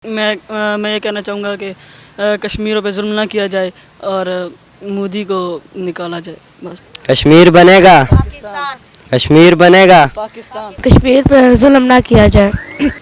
میں یہ کہنا چاہوں گا کہ کشمیروں پہ ظلم نہ کیا جائے اور مودی کو نکالا جائے بس. کشمیر بنے گا، کشمیر بنے گا، پاکستان. کشمیر پر ظلم نہ کیا جائے،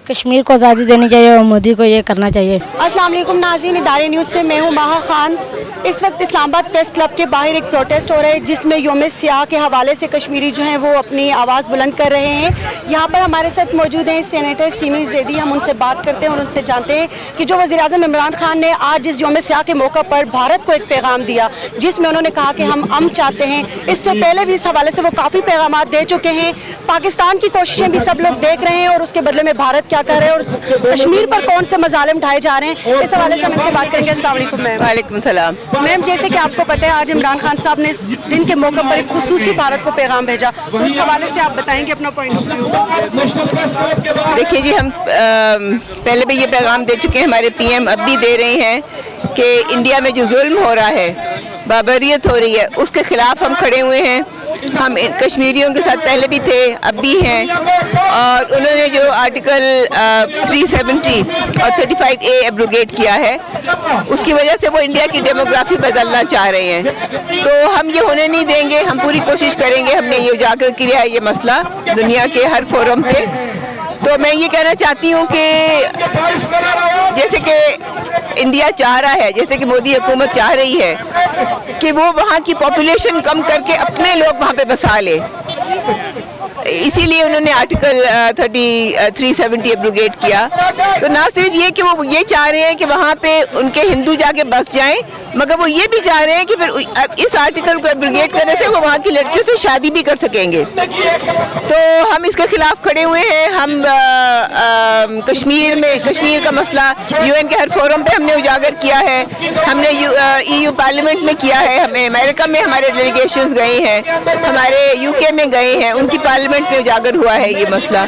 کشمیر کو آزادی دینی چاہیے اور مودی کو یہ کرنا چاہیے. السلام علیکم ناظرین، ادارے نیوز سے میں ہوں ماہا خان. اس وقت اسلام آباد پریس کلب کے باہر ایک پروٹیسٹ ہو رہا ہے جس میں یوم سیاہ کے حوالے سے کشمیری جو ہیں وہ اپنی آواز بلند کر رہے ہیں. یہاں پر ہمارے ساتھ موجود ہیں سینیٹر سیمی زیدی. ہم ان سے بات کرتے ہیں اور ان سے جانتے ہیں کہ جو وزیر اعظم عمران خان نے آج اس یوم سیاہ کے موقع پر بھارت کو ایک پیغام دیا جس میں انہوں نے کہا کہ ہم امن چاہتے ہیں. اس سے پہلے بھی اس حوالے سے وہ کافی پیغامات دے چکے ہیں. پاکستان کی کوششیں بھی سب لوگ دیکھ رہے ہیں اور اس کے بدلے میں بھارت کیا کر رہے ہیں اور کشمیر پر کون سے مظالم ڈھائے جا رہے ہیں، اس حوالے سے ہم ان سے بات کریں گے. السلام علیکم میم. وعلیکم السلام. میم، جیسے کہ آپ کو پتہ ہے آج عمران خان صاحب نے اس دن کے موقع پر ایک خصوصی بھارت کو پیغام بھیجا، تو اس حوالے سے آپ بتائیں گے اپنا پوائنٹ آف ویو. دیکھیے جی، ہم پہلے بھی یہ پیغام دے چکے ہیں، ہمارے پی ایم اب بھی دے رہے ہیں کہ انڈیا میں جو ظلم ہو رہا ہے، بابریت ہو رہی ہے، اس کے خلاف ہم کھڑے ہوئے ہیں. ہم کشمیریوں کے ساتھ پہلے بھی تھے، اب بھی ہیں. اور انہوں نے جو آرٹیکل 370 اور 35A ایبروگیٹ کیا ہے، اس کی وجہ سے وہ انڈیا کی ڈیموگرافی بدلنا چاہ رہے ہیں. تو ہم یہ ہونے نہیں دیں گے، ہم پوری کوشش کریں گے. ہم نے یہ اجاگر کیا ہے یہ مسئلہ دنیا کے ہر فورم پہ. تو میں یہ کہنا چاہتی ہوں کہ جیسے کہ انڈیا چاہ رہا ہے، جیسے کہ مودی حکومت چاہ رہی ہے کہ وہ وہاں کی پاپولیشن کم کر کے اپنے لوگ وہاں پہ بسا لے، اسی لیے انہوں نے آرٹیکل 370 ایبروگیٹ کیا. تو نہ صرف یہ کہ وہ یہ چاہ رہے ہیں کہ وہاں پہ ان کے ہندو جا کے بس جائیں، مگر وہ یہ بھی چاہ رہے ہیں کہ پھر اس آرٹیکل کو ایبروگیٹ کرنے سے وہ وہاں کی لڑکیوں سے شادی بھی کر سکیں گے. تو ہم اس کے خلاف کھڑے ہوئے ہیں. ہم کشمیر کا مسئلہ UN کے ہر فورم پہ ہم نے اجاگر کیا ہے. ہم نے EU پارلیمنٹ میں کیا ہے، ہمیں امریکہ میں ہمارے ڈیلیگیشنز گئے ہیں، ہمارے UK میں گئے ہیں، ان کی پارلیمنٹ میں اجاگر ہوا ہے یہ مسئلہ.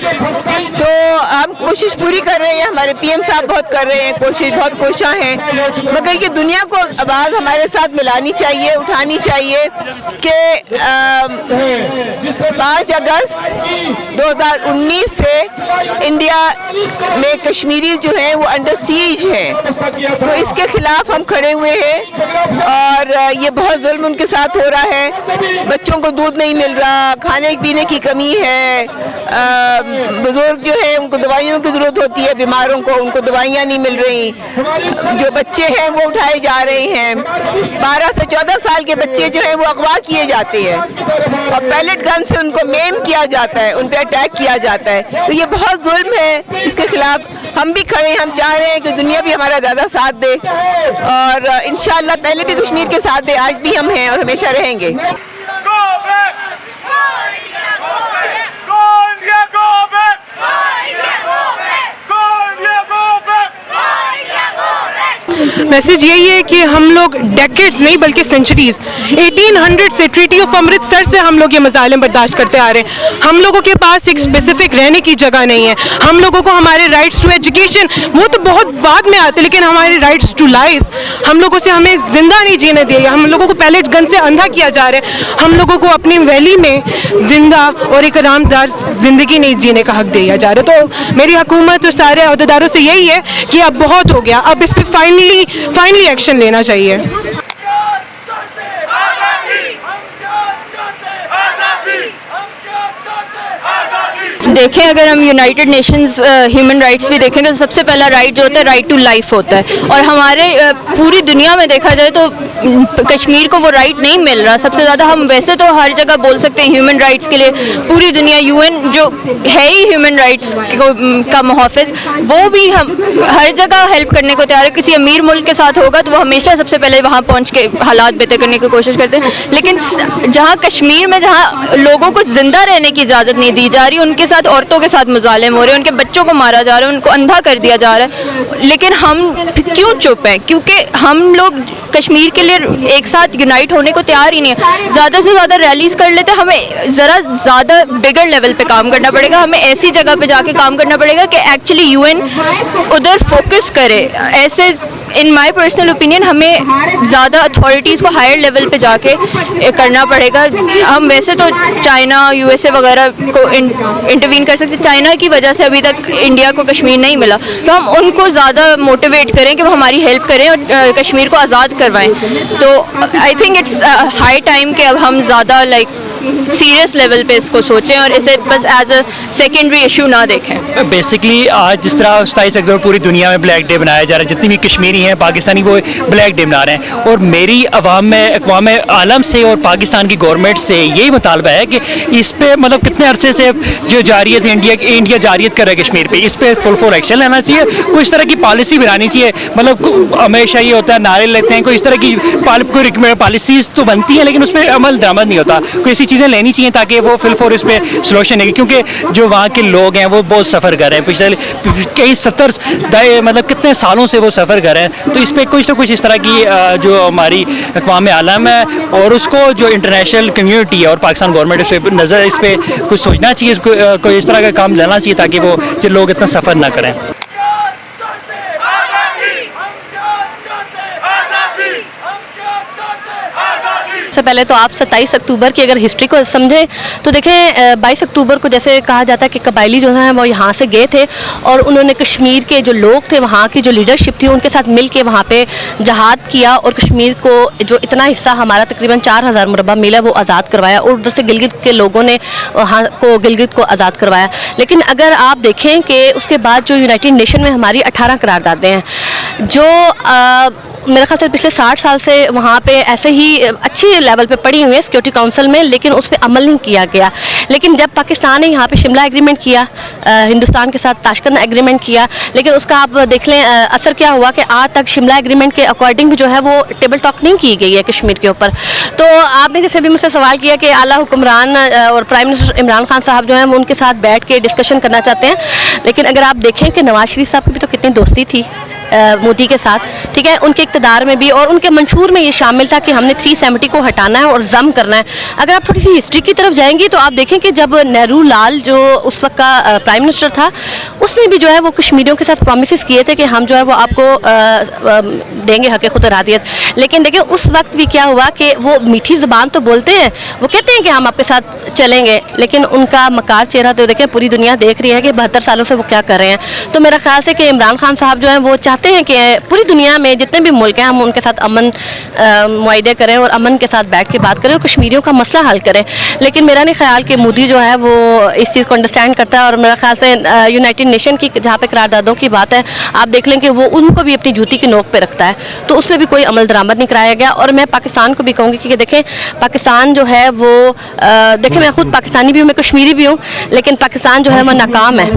تو ہم کوشش پوری کر رہے ہیں، ہمارے PM صاحب بہت کر رہے ہیں کوشش، بہت کوشاں ہیں. مگر یہ دنیا کو آواز ہمارے ساتھ ملانی چاہیے، اٹھانی چاہیے کہ 5 اگست 2019 سے انڈیا میں کشمیری جو ہیں وہ انڈر سیج ہیں. تو اس کے خلاف ہم کھڑے ہوئے ہیں اور یہ بہت ظلم ان کے ساتھ ہو رہا ہے. بچوں کو دودھ نہیں مل رہا، کھانے پینے کی کمی ہے، بزرگ جو ہیں ان کو دوائیوں کی ضرورت ہوتی ہے، بیماروں کو ان کو دوائیاں نہیں مل رہی. جو بچے ہیں وہ اٹھائے جا رہے ہیں. 12 سے 14 سال کے بچے جو ہیں وہ اغوا کیے جاتے ہیں اور پیلٹ گن سے ان کو میم کیا جاتا ہے، ان پہ اٹیک کیا جاتا ہے. تو یہ بہت ظلم ہے، اس کے خلاف ہم بھی کھڑے ہیں. ہم چاہ رہے ہیں کہ دنیا بھی ہمارا زیادہ ساتھ دے اور انشاءاللہ پہلے بھی کشمیر کے ساتھ دے، آج بھی ہم ہیں اور ہمیشہ رہیں گے. میسج یہی ہے کہ ہم لوگ ڈیکیڈز نہیں بلکہ سینچریز 1800 سے ٹریٹی آف امرتسر سے ہم لوگ یہ مظالم برداشت کرتے آ رہے ہیں. ہم لوگوں کے پاس ایک اسپیسیفک رہنے کی جگہ نہیں ہے. ہم لوگوں کو ہمارے رائٹس ٹو ایجوکیشن وہ تو بہت بعد میں آتے، لیکن ہمارے رائٹس ٹو لائف ہم لوگوں سے ہمیں زندہ نہیں جینے دیا گیا. ہم لوگوں کو پیلٹ گن سے اندھا کیا جا رہا ہے. ہم لوگوں کو اپنی ویلی میں زندہ اور ایک آرام دار زندگی نہیں جینے کا حق دیا جا رہا ہے. تو میری حکومت اور سارے عہدیداروں سے یہی ہے کہ اب بہت ہو گیا، اب اس پہ فائنلی ایکشن لینا چاہیے. دیکھیں اگر ہم یونائٹڈ نیشنز ہیومن رائٹس بھی دیکھیں تو سب سے پہلا رائٹ جو ہوتا ہے رائٹ ٹو لائف ہوتا ہے. اور ہمارے پوری دنیا میں دیکھا جائے تو کشمیر کو وہ رائٹ نہیں مل رہا. سب سے زیادہ ہم ویسے تو ہر جگہ بول سکتے ہیں ہیومن رائٹس کے لیے، پوری دنیا UN جو ہے ہی ہیومن رائٹس کا محافظ، وہ بھی ہم ہر جگہ ہیلپ کرنے کو تیار ہے. کسی امیر ملک کے ساتھ ہوگا تو وہ ہمیشہ سب سے پہلے وہاں پہنچ کے حالات بہتر کرنے کی کوشش کرتے ہیں. لیکن جہاں کشمیر میں جہاں لوگوں کو زندہ رہنے کی اجازت نہیں دی جا رہی، ان کے ساتھ عورتوں کے ساتھ مظالم ہو رہے ہیں، ان کے بچوں کو مارا جا رہا ہے، ان کو اندھا کر دیا جا رہا ہے. لیکن ہم کیوں چپ ہیں؟ کیونکہ ہم لوگ کشمیر کے لیے ایک ساتھ یونائٹ ہونے کو تیار ہی نہیں ہے. زیادہ سے زیادہ ریلیز کر لیتے، ہمیں ذرا زیادہ بگر لیول پہ کام کرنا پڑے گا. ہمیں ایسی جگہ پہ جا کے کام کرنا پڑے گا کہ ایکچولی UN ادھر فوکس کرے. ایسے ان مائی پرسنل اوپینین ہمیں زیادہ اتھارٹیز کو ہائر لیول پہ جا کے کرنا پڑے گا. ہم ویسے تو چائنا یو ایس اے وغیرہ کو انٹروین کر سکتے. چائنا کی وجہ سے ابھی تک انڈیا کو کشمیر نہیں ملا, تو ہم ان کو زیادہ موٹیویٹ کریں کہ وہ ہماری ہیلپ کریں اور کشمیر کو آزاد کروائیں. تو I think it's high time کہ اب ہم زیادہ لائک سیریس لیول پہ اس کو سوچیں اور اسے بس ایز اے سیکنڈری ایشو نہ دیکھیں. بیسکلی آج جس طرح 27 اکتوبر پوری دنیا میں بلیک ڈے منایا جا رہا ہے, جتنی بھی کشمیری ہیں پاکستانی وہ بلیک ڈے منا رہے ہیں, اور میری عوام میں اقوام عالم سے اور پاکستان کی گورنمنٹ سے یہی مطالبہ ہے کہ اس پہ مطلب کتنے عرصے سے جو جارہیت ہے انڈیا جارہیت کر رہا ہے کشمیر پہ, اس پہ فل ایکشن لینا چاہیے. کوئی اس طرح کی پالیسی بنانی چاہیے. مطلب ہمیشہ یہ ہوتا ہے نعرے لیتے ہیں, کوئی اس طرح کی پالیسیز تو بنتی ہیں لیکن اس پہ عمل درآمد نہیں ہوتا. کوئی ایسی چیزیں لینی چاہیے تاکہ وہ فل فور اس پہ سولوشن ہے, کیونکہ جو وہاں کے لوگ ہیں وہ بہت سفر کر رہے ہیں پچھلے کئی 70 مطلب کتنے سالوں سے وہ سفر کر رہے ہیں. تو اس پہ کچھ نہ کچھ اس طرح کی جو ہماری اقوام عالم ہے اور اس کو جو انٹرنیشنل کمیونٹی ہے اور پاکستان گورنمنٹ اس پہ نظر, اس پہ کچھ سوچنا چاہیے, کوئی اس طرح کا کام لینا چاہیے تاکہ وہ جو لوگ اتنا سفر نہ کریں. سب سے پہلے تو آپ 27 اکتوبر کی اگر ہسٹری کو سمجھیں تو دیکھیں 22 اکتوبر کو جیسے کہا جاتا ہے کہ قبائلی جو ہیں وہ یہاں سے گئے تھے اور انہوں نے کشمیر کے جو لوگ تھے, وہاں کی جو لیڈرشپ تھی, ان کے ساتھ مل کے وہاں پہ جہاد کیا اور کشمیر کو جو اتنا حصہ ہمارا تقریباً 4000 مربع میل ہے وہ آزاد کروایا, اور ادھر سے گلگت کے لوگوں نے وہاں کو گلگت کو آزاد کروایا. لیکن اگر آپ دیکھیں کہ اس کے بعد جو یونائٹڈ نیشن میں ہماری 18 قراردادیں ہیں جو میرے خیال سے پچھلے 60 سال سے وہاں پہ ایسے ہی اچھی لیول پہ پڑی ہوئی ہیں سیکورٹی کونسل میں, لیکن اس پہ عمل نہیں کیا گیا. لیکن جب پاکستان نے یہاں پہ شملہ ایگریمنٹ کیا, ہندوستان کے ساتھ تاشکند ایگریمنٹ کیا, لیکن اس کا آپ دیکھ لیں اثر کیا ہوا کہ آج تک شملہ ایگریمنٹ کے اکارڈنگ جو ہے وہ ٹیبل ٹاک نہیں کی گئی ہے کشمیر کے اوپر. تو آپ نے جیسے بھی مجھ سے سوال کیا کہ اعلیٰ حکمران اور پرائم منسٹر عمران خان صاحب جو ہیں وہ ان کے ساتھ بیٹھ کے ڈسکشن کرنا چاہتے ہیں, لیکن اگر آپ دیکھیں کہ نواز شریف صاحب کی بھی تو کتنی دوستی تھی مودی کے ساتھ, ٹھیک ہے, ان کے اقتدار میں بھی, اور ان کے منشور میں یہ شامل تھا کہ ہم نے 370 کو ہٹانا ہے اور ضم کرنا ہے. اگر آپ تھوڑی سی ہسٹری کی طرف جائیں گی تو آپ دیکھیں کہ جب نہرو لال جو اس وقت کا پرائم منسٹر تھا, اس نے بھی جو ہے وہ کشمیریوں کے ساتھ پرومسز کیے تھے کہ ہم جو ہے وہ آپ کو دیں گے حق خود ارادیت. لیکن دیکھیں اس وقت بھی کیا ہوا کہ وہ میٹھی زبان تو بولتے ہیں, وہ کہتے ہیں کہ ہم آپ کے ساتھ چلیں گے, لیکن ان کا مکار چہرہ تو دیکھیں پوری دنیا دیکھ رہی ہے کہ 72 سالوں سے وہ کیا کر رہے ہیں. تو میرا خیال ہے کہ عمران خان صاحب جو ہیں وہ چاہتے ہیں کہ پوری دنیا میں جتنے بھی ملک ہیں ہم ان کے ساتھ امن معاہدے کریں اور امن کے ساتھ بیٹھ کے بات کریں اور کشمیریوں کا مسئلہ حل کریں. لیکن میرا نہیں خیال کہ مودی جو ہے وہ اس چیز کو انڈرسٹینڈ کرتا ہے, اور میرا خیال سے یونائٹڈ نیشن کی جہاں پہ قراردادوں کی بات ہے آپ دیکھ لیں کہ وہ ان کو بھی اپنی جوتی کی نوک پہ رکھتا ہے, تو اس پہ بھی کوئی عمل درآمد نہیں کرایا گیا. اور میں پاکستان کو بھی کہوں گی کہ دیکھیں پاکستان جو ہے وہ دیکھیں میں خود پاکستانی بھی ہوں, میں کشمیری بھی ہوں, لیکن پاکستان جو ہے وہ ناکام ہے.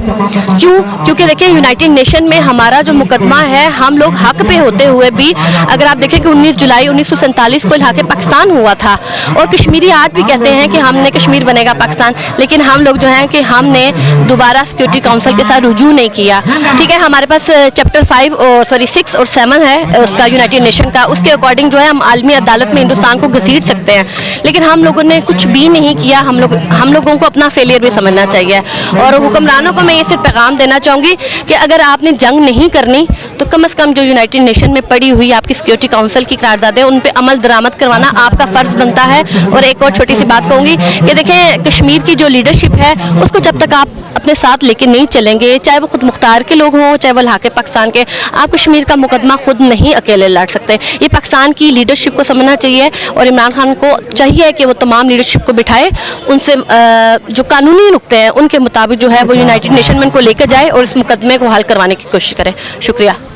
کیوں؟ کیونکہ دیکھیں یونائٹڈ نیشن میں ہمارا جو مقدمہ ہے, ہم لوگ حق پہ ہوتے ہوئے بھی اگر آپ دیکھیں کہ 19 جولائی 1947 کو الحاق پاکستان ہوا تھا, اور کشمیری آج بھی کہتے ہیں کہ ہم نے کشمیر بنے گا پاکستان, لیکن ہم لوگ جو ہیں کہ ہم نے دوبارہ سیکورٹی کونسل کے ساتھ رجوع نہیں کیا. ٹھیک ہے, ہمارے پاس چیپٹر 5 اور 6 اور 7 ہے اس کا یونائٹڈ نیشن کا, اس کے اکارڈنگ جو ہے ہم عالمی عدالت میں ہندوستان کو گھسیٹ سکتے ہیں, لیکن ہم لوگوں نے کچھ بھی نہیں کیا. ہم لوگوں کو اپنا فیلئر بھی سمجھنا چاہیے, اور حکمرانوں کو میں یہ صرف پیغام دینا چاہوں گی کہ اگر آپ نے جنگ نہیں کرنی تو کم از کم جو یونائٹڈ نیشن میں پڑی ہوئی آپ کی سیکورٹی کونسل کی قراردادیں ان پہ عمل درآمد کروانا آپ کا فرض بنتا ہے. اور ایک اور چھوٹی سی بات کہوں گی کہ دیکھیں کشمیر کی جو لیڈرشپ ہے اس کو جب تک آپ اپنے ساتھ لے کے نہیں چلیں گے, چاہے وہ خود مختار کے لوگ ہوں چاہے وہ الحاق پاکستان کے, آپ کشمیر کا مقدمہ خود نہیں اکیلے لڑ سکتے. یہ پاکستان کی لیڈرشپ کو سمجھنا چاہیے, اور عمران خان کو چاہیے کہ وہ تمام لیڈرشپ کو بٹھائے, ان سے جو قانونی نقطے ہیں ان کے مطابق جو ہے وہ یونائٹڈ نیشن میں ان کو لے کر جائے اور اس مقدمے کو حل کروانے کی کوشش کرے. شکریہ.